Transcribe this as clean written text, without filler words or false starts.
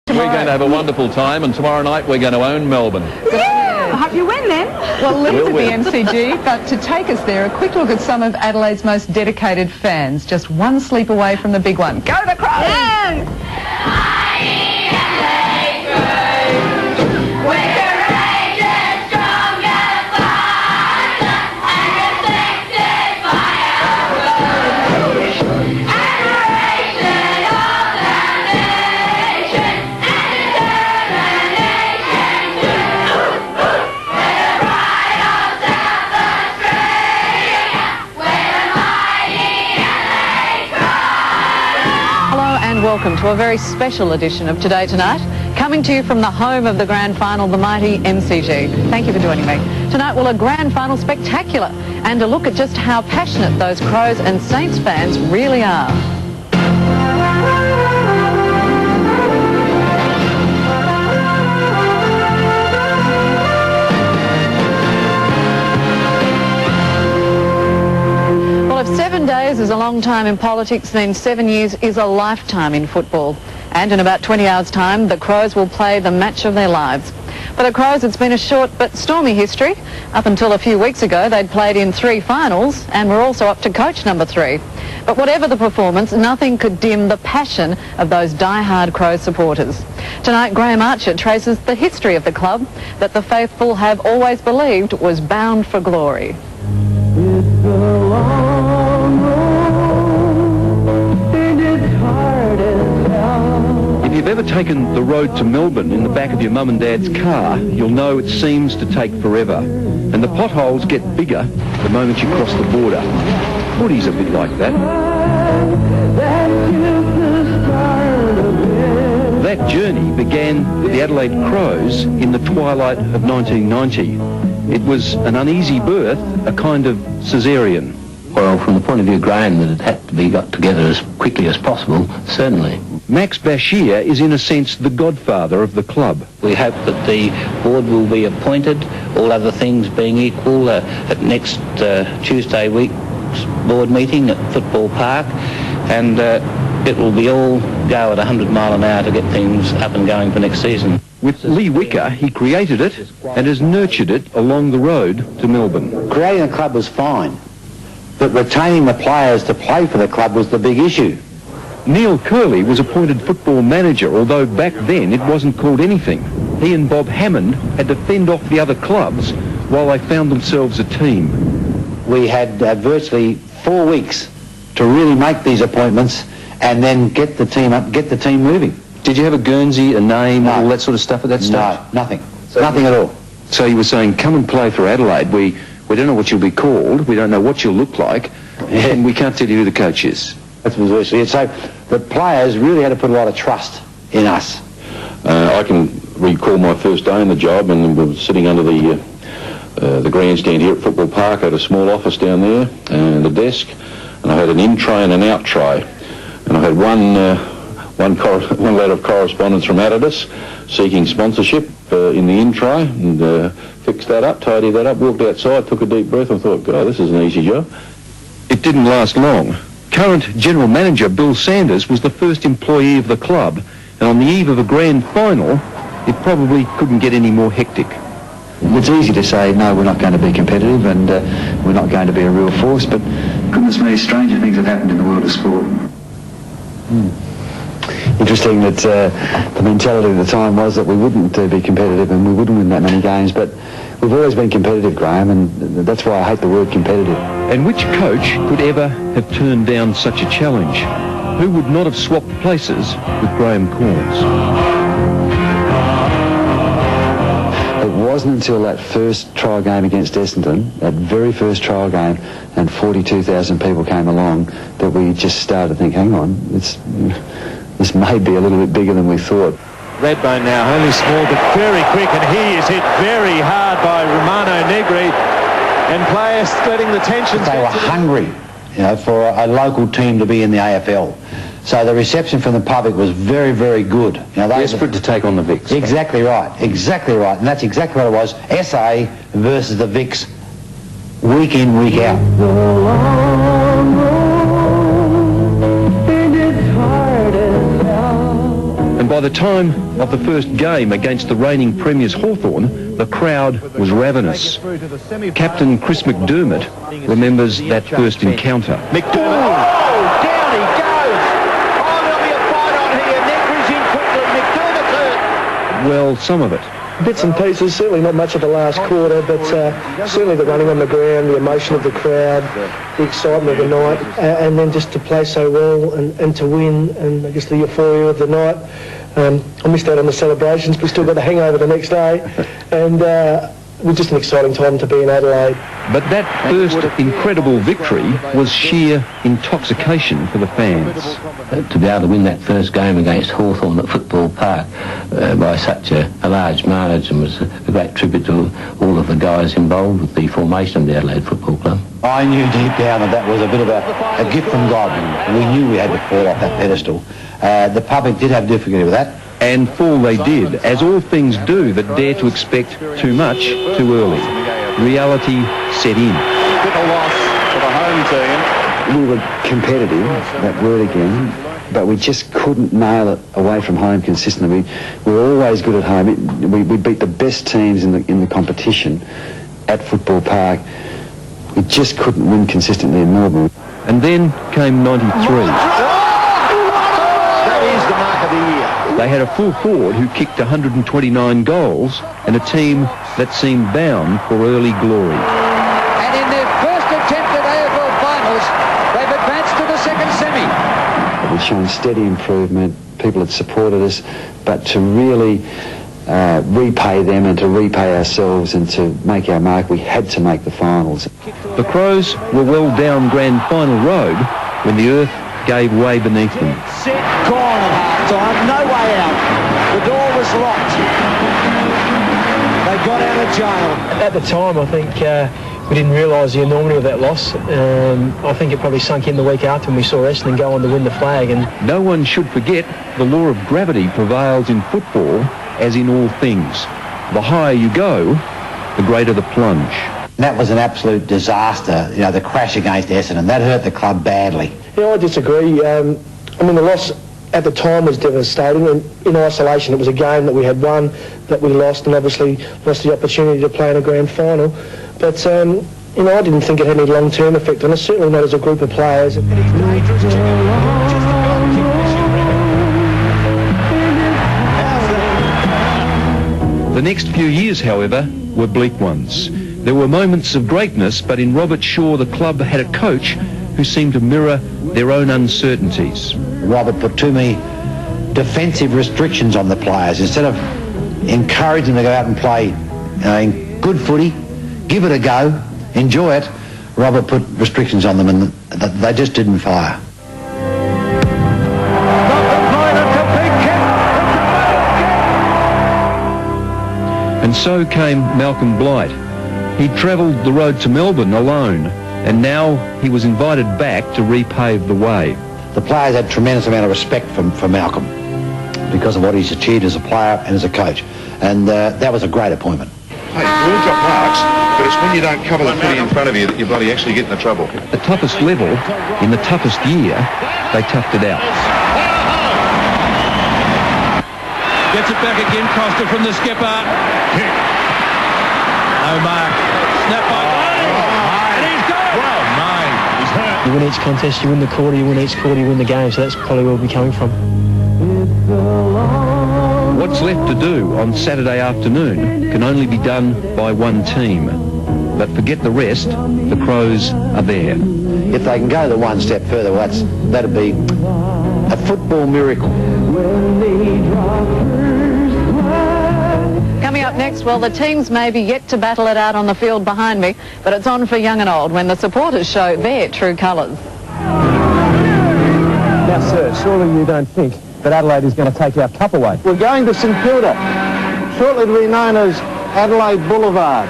We're going to have a wonderful time, and tomorrow night we're going to own Melbourne. Yeah, I hope you win then. Well, Lee's We'll at win. the MCG, but to take us there, a quick look at some of Adelaide's most dedicated fans, just one sleep away from the big one. Go the Crows! Yeah. Welcome to a very special edition of Today Tonight, coming to you from the home of the grand final, the mighty MCG. Thank you for joining me. Tonight, well, a grand final spectacular, and a look at just how passionate those Crows and Saints fans really are. Well, if 7 days is a long time in politics, then 7 years is a lifetime in football. And in about 20 hours' time, the Crows will play the match of their lives. For the Crows, it's been a short but stormy history. Up until a few weeks ago, they'd played in 3 finals and were also up to coach number 3. But whatever the performance, nothing could dim the passion of those die-hard Crows supporters. Tonight, Graham Archer traces the history of the club that the faithful have always believed was bound for glory. It's a long road, and it's hard as hell. If you've ever taken the road to Melbourne in the back of your mum and dad's car, you'll know it seems to take forever. And the potholes get bigger the moment you cross the border. Footy's a bit like that. That's just the start of it. That journey began with the Adelaide Crows in the twilight of 1990. It was an uneasy birth, a kind of caesarean. Well, from the point of view, Graham, that it had to be got together as quickly as possible, certainly. Max Bashir is in a sense the godfather of the club. We hope that the board will be appointed, all other things being equal, at next Tuesday week's board meeting at Football Park, and it will be all go at 100 mile an hour to get things up and going for next season. With Lee Wicker, he created it and has nurtured it along the road to Melbourne. Creating a club was fine, but retaining the players to play for the club was the big issue. Neil Curley was appointed football manager, although back then it wasn't called anything. He and Bob Hammond had to fend off the other clubs while they found themselves a team. We had virtually 4 weeks to really make these appointments and then get the team up, get the team moving. Did you have a Guernsey, a name, No. all that sort of stuff at that stage? No, nothing. Nothing at all. So you were saying, come and play for Adelaide. We don't know what you'll be called, we don't know what you'll look like, and we can't tell you who the coach is. That was virtually it. So the players really had to put a lot of trust in us. I can recall my first day in the job, and we were sitting under the grandstand here at Football Park. I had a small office down there and a desk, and I had an in tray and an out tray, and I had one letter of correspondence from Adidas seeking sponsorship in the in tray, and fixed that up, tidied that up, walked outside, took a deep breath and thought, God, this is an easy job. It didn't last long. Current general manager Bill Sanders was the first employee of the club, and on the eve of a grand final, it probably couldn't get any more hectic. It's easy to say, no, we're not going to be competitive and we're not going to be a real force, but goodness me, stranger things have happened in the world of sport. Interesting that the mentality at the time was that we wouldn't be competitive and we wouldn't win that many games, but we've always been competitive, Graham, and that's why I hate the word competitive. And which coach could ever have turned down such a challenge? Who would not have swapped places with Graham Corns? It wasn't until that first trial game against Essendon, that very first trial game, and 42,000 people came along, that we just started to think, hang on, this may be a little bit bigger than we thought. Redbone now, only small but very quick, and he is hit very hard by Romano Negri, and players letting the tensions. They were hungry, for a local team to be in the AFL. So the reception from the public was very, very good. Desperate to take on the Vics. Exactly right, and that's exactly what it was. SA versus the Vics, week in, week out. And And by the time of the first game against the reigning premiers Hawthorn, the crowd was ravenous. Captain Chris McDermott remembers that first encounter. McDermott. Oh, down he goes. Oh, there'll be a fight on here. Negri's in quickly. McDermott's hurt. Well, some of it. Bits and pieces, certainly not much of the last quarter, but certainly the running on the ground, the emotion of the crowd, the excitement of the night, and then just to play so well and to win, and I guess the euphoria of the night. I missed out on the celebrations, but still got the hangover the next day, and it was just an exciting time to be in Adelaide. But that first incredible victory was sheer intoxication for the fans. To be able to win that first game against Hawthorn at Football Park by such a large margin was a great tribute to all of the guys involved with the formation of the Adelaide Football Club. I knew deep down that was a bit of a gift from God. We knew we had to fall off that pedestal. The public did have difficulty with that. And fall they did, as all things do that dare to expect too much too early. Reality set in. Bitter loss for the home team. We were competitive, that word again, but we just couldn't nail it away from home consistently. We were always good at home. We beat the best teams in the competition at Football Park. We just couldn't win consistently in Melbourne. And then came 93. They had a full forward who kicked 129 goals and a team that seemed bound for early glory. And in their first attempt at AFL finals, they've advanced to the second semi. We've shown steady improvement. People had supported us, but to really repay them and to repay ourselves and to make our mark, we had to make the finals. The Crows were well down Grand Final Road when the earth gave way beneath them. Set gone at half-time, no way out. The door was locked. They got out of jail. At the time, I think we didn't realise the enormity of that loss. I think it probably sunk in the week after when we saw Essendon go on to win the flag. And no one should forget the law of gravity prevails in football as in all things. The higher you go, the greater the plunge. That was an absolute disaster, you know, the crash against Essendon. That hurt the club badly. yeah, I disagree. I mean, the loss at the time was devastating, and in isolation it was a game that we had won, that we lost, and obviously lost the opportunity to play in a grand final. But you know, I didn't think it had any long-term effect on us, certainly not as a group of players. The next few years, however, were bleak ones. There were moments of greatness, but in Robert Shaw the club had a coach who seemed to mirror their own uncertainties. Robert put too many defensive restrictions on the players. Instead of encouraging them to go out and play in good footy, give it a go, enjoy it, Robert put restrictions on them and they just didn't fire. And so came Malcolm Blight. He'd travelled the road to Melbourne alone, and now he was invited back to repave the way. The players had a tremendous amount of respect for Malcolm because of what he's achieved as a player and as a coach, and that was a great appointment. Hey, we all got marks, but it's when you don't cover the footy in front of you that you bloody actually get into trouble. At the toughest level, in the toughest year, they toughed it out. Gets it back again, Costa from the skipper. Kick. No mark. Snap by and he's gone. Well, mate, he's hurt. You win each contest, you win the quarter, you win each quarter, you win the game, so that's probably where we'll be coming from. What's left to do on Saturday afternoon can only be done by one team. But forget the rest, the Crows are there. If they can go the one step further, well, that'd be a football miracle. Coming up next, well, the teams may be yet to battle it out on the field behind me, but it's on for young and old when the supporters show their true colours. Now, sir, surely you don't think that Adelaide is going to take our cup away? We're going to St Kilda, shortly to be known as Adelaide Boulevard.